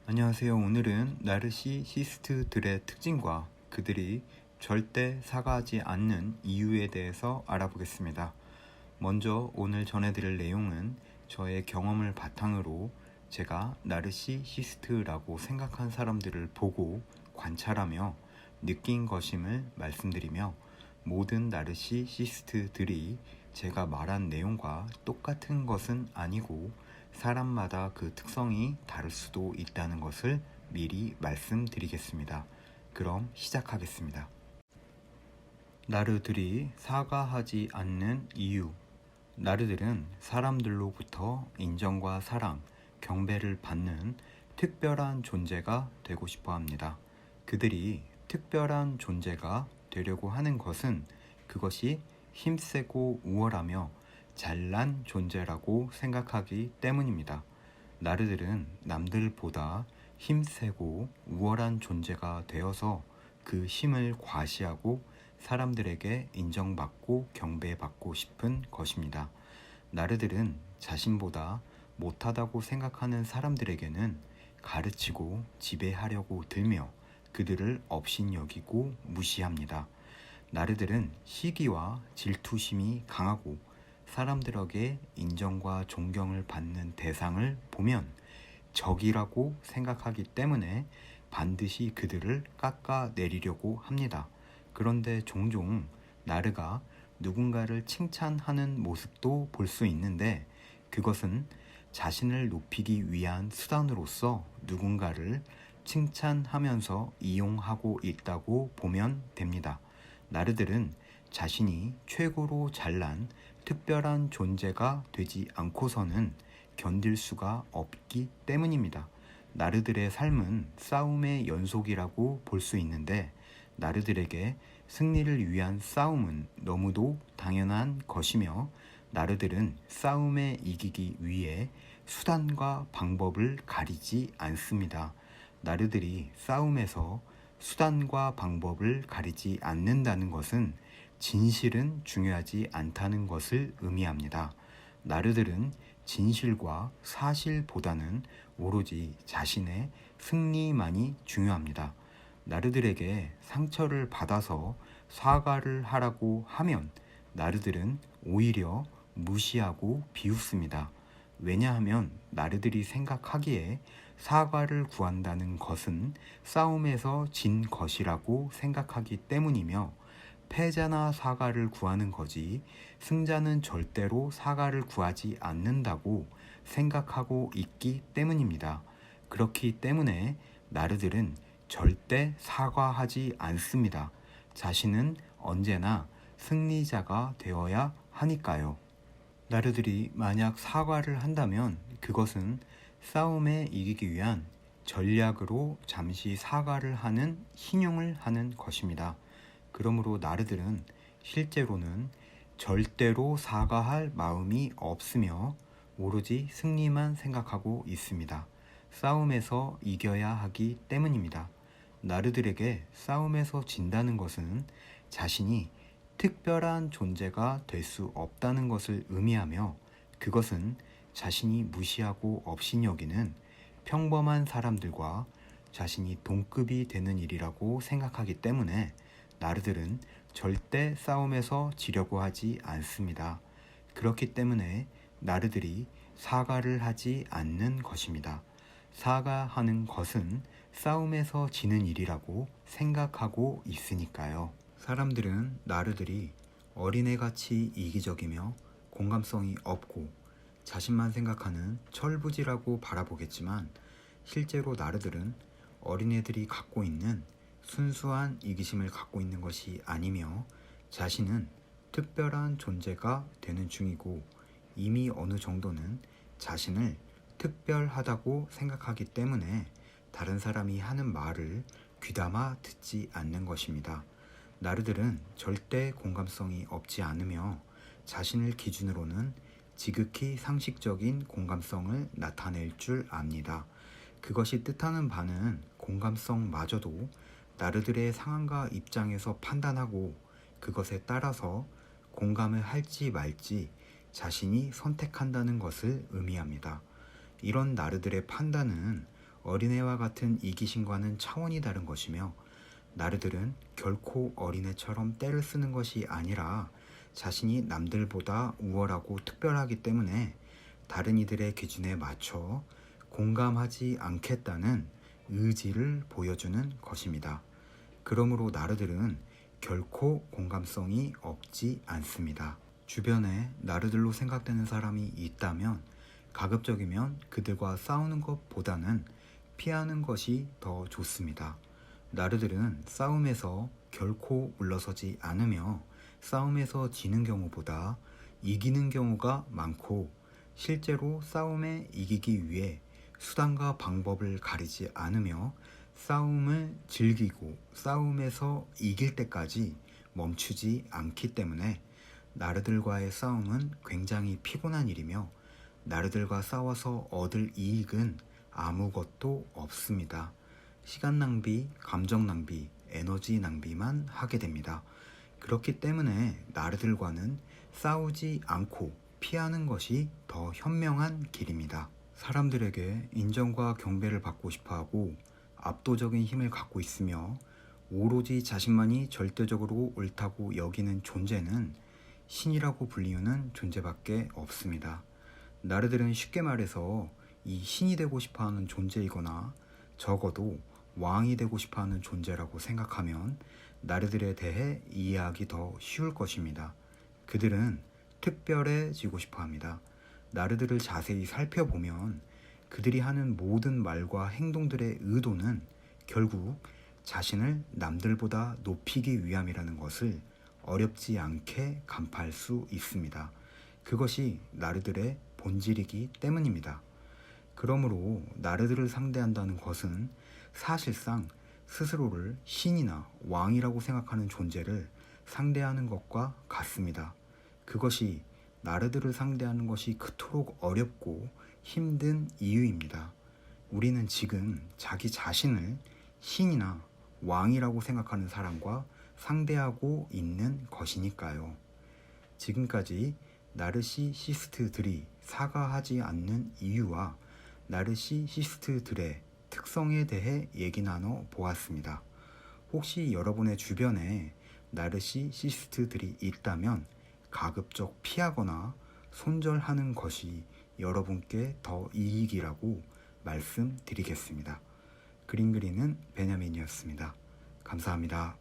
안녕하세요. 오늘은 나르시시스트들의 특징과 그들이 절대 사과하지 않는 이유에 대해서 알아보겠습니다. 먼저 오늘 전해드릴 내용은 저의 경험을 바탕으로 제가 나르시시스트라고 생각한 사람들을 보고 관찰하며 느낀 것임을 말씀드리며, 모든 나르시시스트들이 제가 말한 내용과 똑같은 것은 아니고 사람마다 그 특성이 다를 수도 있다는 것을 미리 말씀드리겠습니다. 그럼 시작하겠습니다. 나르들이 사과하지 않는 이유. 나르들은 사람들로부터 인정과 사랑, 경배를 받는 특별한 존재가 되고 싶어 합니다. 그들이 특별한 존재가 되려고 하는 것은 그것이 힘세고 우월하며 잘난 존재라고 생각하기 때문입니다. 나르들은 남들보다 힘세고 우월한 존재가 되어서 그 힘을 과시하고 사람들에게 인정받고 경배받고 싶은 것입니다. 나르들은 자신보다 못하다고 생각하는 사람들에게는 가르치고 지배하려고 들며 그들을 업신여기고 무시합니다. 나르들은 시기와 질투심이 강하고 사람들에게 인정과 존경을 받는 대상을 보면 적이라고 생각하기 때문에 반드시 그들을 깎아내리려고 합니다. 그런데 종종 나르가 누군가를 칭찬하는 모습도 볼 수 있는데, 그것은 자신을 높이기 위한 수단으로서 누군가를 칭찬하면서 이용하고 있다고 보면 됩니다. 나르들은 자신이 최고로 잘난 특별한 존재가 되지 않고서는 견딜 수가 없기 때문입니다. 나르들의 삶은 싸움의 연속이라고 볼 수 있는데, 나르들에게 승리를 위한 싸움은 너무도 당연한 것이며, 나르들은 싸움에 이기기 위해 수단과 방법을 가리지 않습니다. 나르들이 싸움에서 수단과 방법을 가리지 않는다는 것은 진실은 중요하지 않다는 것을 의미합니다. 나르들은 진실과 사실보다는 오로지 자신의 승리만이 중요합니다. 나르들에게 상처를 받아서 사과를 하라고 하면 나르들은 오히려 무시하고 비웃습니다. 왜냐하면 나르들이 생각하기에 사과를 구한다는 것은 싸움에서 진 것이라고 생각하기 때문이며, 패자나 사과를 구하는 거지 승자는 절대로 사과를 구하지 않는다고 생각하고 있기 때문입니다. 그렇기 때문에 나르들은 절대 사과하지 않습니다. 자신은 언제나 승리자가 되어야 하니까요. 나르들이 만약 사과를 한다면 그것은 싸움에 이기기 위한 전략으로 잠시 사과를 하는 희띄을 하는 것입니다. 그러므로 나르들은 실제로는 절대로 사과할 마음이 없으며 오로지 승리만 생각하고 있습니다. 싸움에서 이겨야 하기 때문입니다. 나르들에게 싸움에서 진다는 것은 자신이 특별한 존재가 될 수 없다는 것을 의미하며, 그것은 자신이 무시하고 업신여기는 평범한 사람들과 자신이 동급이 되는 일이라고 생각하기 때문에 나르들은 절대 싸움에서 지려고 하지 않습니다. 그렇기 때문에 나르들이 사과를 하지 않는 것입니다. 사과하는 것은 싸움에서 지는 일이라고 생각하고 있으니까요. 사람들은 나르들이 어린애같이 이기적이며 공감성이 없고 자신만 생각하는 철부지라고 바라보겠지만, 실제로 나르들은 어린애들이 갖고 있는 순수한 이기심을 갖고 있는 것이 아니며 자신은 특별한 존재가 되는 중이고, 이미 어느 정도는 자신을 특별하다고 생각하기 때문에 다른 사람이 하는 말을 귀담아 듣지 않는 것입니다. 나르들은 절대 공감성이 없지 않으며 자신을 기준으로는 지극히 상식적인 공감성을 나타낼 줄 압니다. 그것이 뜻하는 바는 공감성마저도 나르들의 상황과 입장에서 판단하고 그것에 따라서 공감을 할지 말지 자신이 선택한다는 것을 의미합니다. 이런 나르들의 판단은 어린애와 같은 이기심과는 차원이 다른 것이며, 나르들은 결코 어린애처럼 떼를 쓰는 것이 아니라 자신이 남들보다 우월하고 특별하기 때문에 다른 이들의 기준에 맞춰 공감하지 않겠다는 의지를 보여주는 것입니다. 그러므로 나르들은 결코 공감성이 없지 않습니다. 주변에 나르들로 생각되는 사람이 있다면 가급적이면 그들과 싸우는 것보다는 피하는 것이 더 좋습니다. 나르들은 싸움에서 결코 물러서지 않으며 싸움에서 지는 경우보다 이기는 경우가 많고, 실제로 싸움에 이기기 위해 수단과 방법을 가리지 않으며 싸움을 즐기고 싸움에서 이길 때까지 멈추지 않기 때문에 나르들과의 싸움은 굉장히 피곤한 일이며, 나르들과 싸워서 얻을 이익은 아무것도 없습니다. 시간 낭비, 감정 낭비, 에너지 낭비만 하게 됩니다. 그렇기 때문에 나르들과는 싸우지 않고 피하는 것이 더 현명한 길입니다. 사람들에게 인정과 경배를 받고 싶어하고 압도적인 힘을 갖고 있으며 오로지 자신만이 절대적으로 옳다고 여기는 존재는 신이라고 불리우는 존재밖에 없습니다. 나르들은 쉽게 말해서 이 신이 되고 싶어하는 존재이거나 적어도 왕이 되고 싶어하는 존재라고 생각하면 나르들에 대해 이해하기 더 쉬울 것입니다. 그들은 특별해지고 싶어합니다. 나르들을 자세히 살펴보면 그들이 하는 모든 말과 행동들의 의도는 결국 자신을 남들보다 높이기 위함이라는 것을 어렵지 않게 간파할 수 있습니다. 그것이 나르들의 본질이기 때문입니다. 그러므로 나르들을 상대한다는 것은 사실상 스스로를 신이나 왕이라고 생각하는 존재를 상대하는 것과 같습니다. 그것이 나르들을 상대하는 것이 그토록 어렵고 힘든 이유입니다. 우리는 지금 자기 자신을 신이나 왕이라고 생각하는 사람과 상대하고 있는 것이니까요. 지금까지 나르시시스트들이 사과하지 않는 이유와 나르시시스트들의 특성에 대해 얘기 나눠 보았습니다. 혹시 여러분의 주변에 나르시시스트들이 있다면 가급적 피하거나 손절하는 것이 여러분께 더 이익이라고 말씀드리겠습니다. 그림 그리는 베냐민이었습니다. 감사합니다.